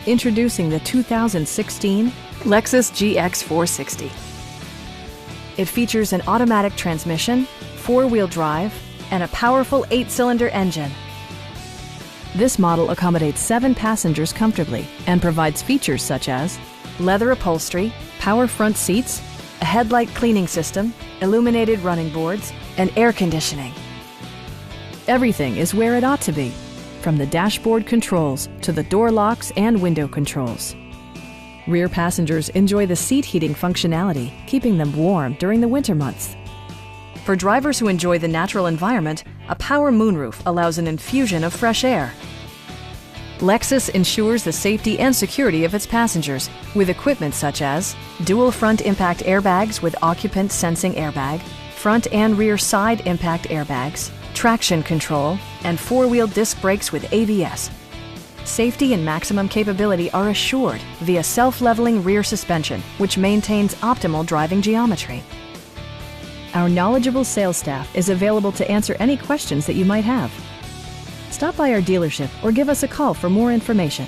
Introducing the 2016 Lexus GX 460. It features an automatic transmission, four-wheel drive, and a powerful 8-cylinder engine. This model accommodates 7 passengers comfortably and provides features such as leather upholstery, power front seats, a headlight cleaning system, illuminated running boards, and air conditioning. Everything is where it ought to be, from the dashboard controls to the door locks and window controls. Rear passengers enjoy the seat heating functionality, keeping them warm during the winter months. For drivers who enjoy the natural environment, a power moonroof allows an infusion of fresh air. Lexus ensures the safety and security of its passengers with equipment such as dual front impact airbags with occupant sensing airbag, front and rear side impact airbags, traction control, and four-wheel disc brakes with ABS. Safety and maximum capability are assured via self-leveling rear suspension, which maintains optimal driving geometry. Our knowledgeable sales staff is available to answer any questions that you might have. Stop by our dealership or give us a call for more information.